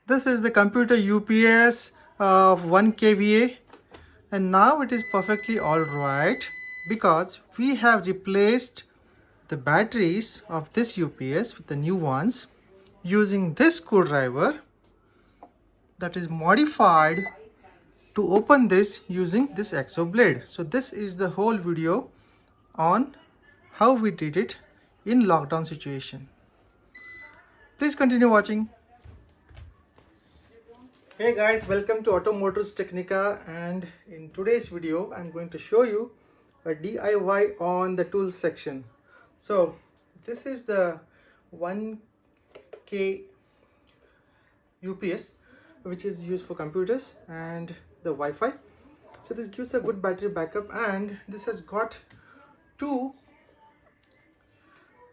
This is the computer UPS of 1 kVA, and now it is perfectly alright because we have replaced the batteries of this UPS with the new ones using this screwdriver that is modified to open this using this exo blade. So this is the whole video on how we did it in lockdown situation. Please continue watching. Hey guys, welcome to Automotors Technica, and in today's video I'm going to show you a DIY on the tools section. So this is the 1K UPS which is used for computers and the Wi-Fi. So this gives a good battery backup, and this has got two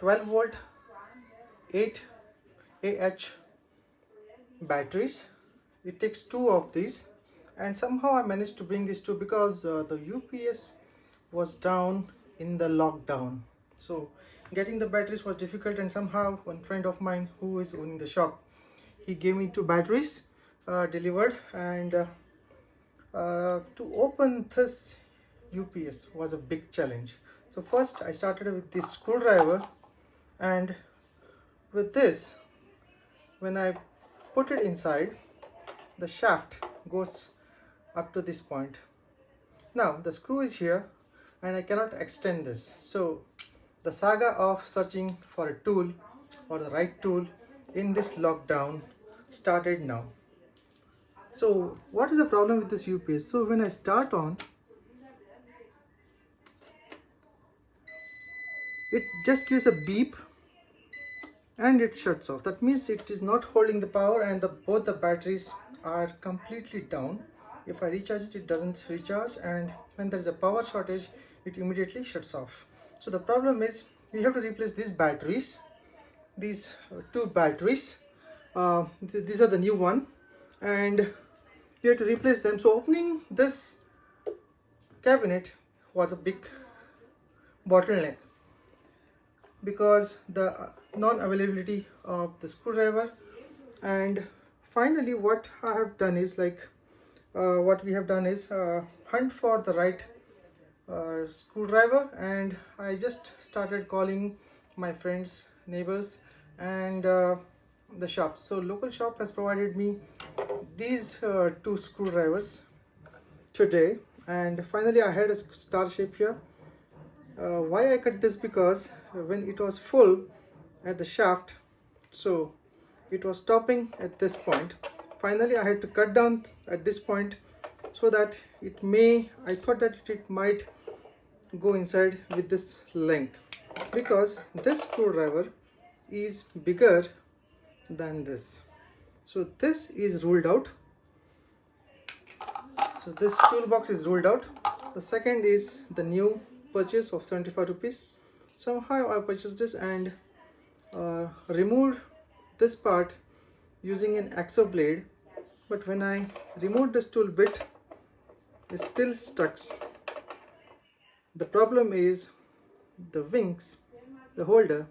12-volt 8Ah batteries. It takes two of these, and somehow I managed to bring these two because the UPS was down in the lockdown. So getting the batteries was difficult, and somehow one friend of mine who is owning the shop, he gave me two batteries delivered, and to open this UPS was a big challenge. So first I started with this screwdriver, and with this, when I put it inside, the shaft goes up to this point. Now the screw is here and I cannot extend this. So the saga of searching for a tool or the right tool in this lockdown started now. So what is the problem with this UPS? So when I start on, it just gives a beep and it shuts off. That means it is not holding the power, and both the batteries are completely down. If I recharge it, it doesn't recharge, and when there is a power shortage, it immediately shuts off. So the problem is we have to replace these batteries, these two batteries. These are the new one, and we have to replace them. So opening this cabinet was a big bottleneck because the non-availability of the screwdriver. And finally what I have done is what we have done is hunt for the right screwdriver, and I just started calling my friends, neighbors, and the shops. So local shop has provided me these two screwdrivers today, and finally I had a star shape here. Why I cut this? Because when it was full at the shaft, so it was stopping at this point. Finally I had to cut down at this point so that I thought that it might go inside with this length, because this screwdriver is bigger than this. So this is ruled out. So this toolbox is ruled out. The second is the new purchase of 75 rupees. Somehow I purchased this and removed this part using an axo blade, but when I removed this tool bit, it still stuck. The problem is the wings, the holder,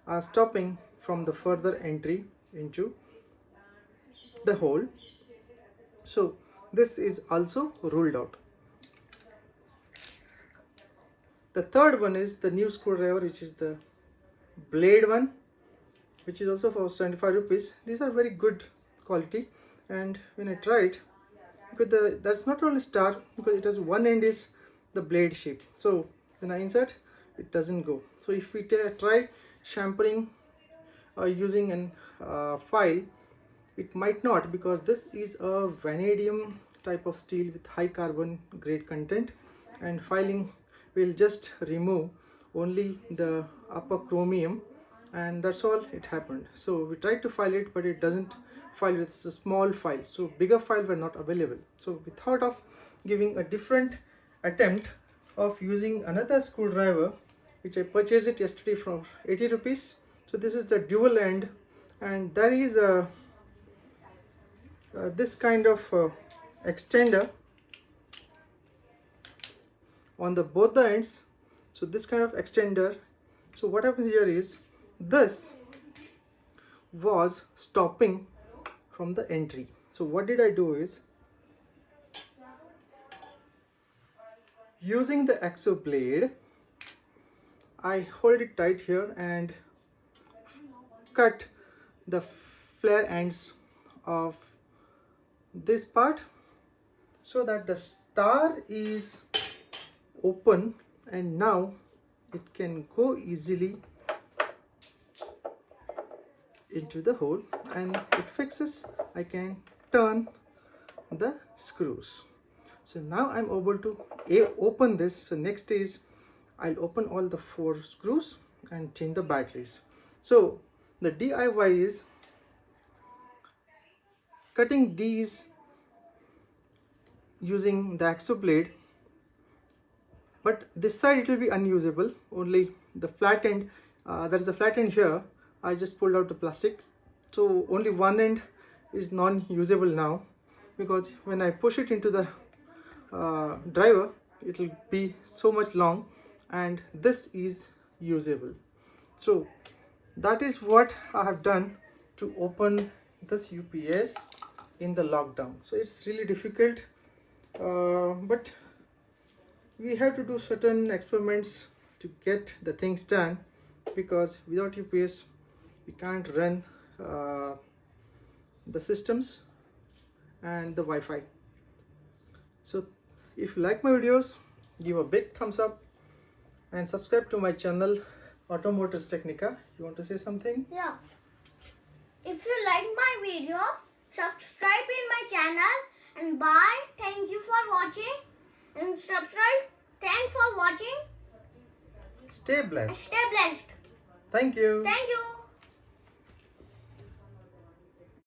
are stopping from the further entry into the hole. So this is also ruled out. The third one is the new screwdriver, which is the blade one, which is also for 75 rupees. These are very good quality, and when I try it, because that's not only star, because it has one end is the blade shape. So when I insert, it doesn't go. So if we try shampooing using an file, it might not, because this is a vanadium type of steel with high carbon grade content, and filing will just remove only the upper chromium, and that's all it happened. So we tried to file it, but it doesn't file with a small file, so bigger file were not available. So we thought of giving a different attempt of using another screwdriver, which I purchased it yesterday for 80 rupees. So this is the dual end, and there is a this kind of extender on the both the ends. So this kind of extender. So what happens here is this was stopping from the entry. So what did I do is, using the exo blade, I hold it tight here and cut the flare ends of this part so that the star is open, and now it can go easily into the hole and it fixes. I can turn the screws. So now I'm able to open this. So next is I'll open all the 4 screws and change the batteries. So the DIY is cutting these using the exo blade, but this side it will be unusable. Only the flat end, there is a flat end here. I just pulled out the plastic, so only one end is non-usable now, because when I push it into the driver, it will be so much long, and this is usable. So that is what I have done to open this UPS in the lockdown. So it's really difficult, but we have to do certain experiments to get the things done, because without UPS we can't run the systems and the Wi-Fi. So if you like my videos, give a big thumbs up and subscribe to my channel Automotors Technica. You want to say something? Yeah. If you like my videos, subscribe in my channel and bye. Thank you for watching and subscribe. Thanks for watching. Stay blessed. Stay blessed. Thank you. Thank you.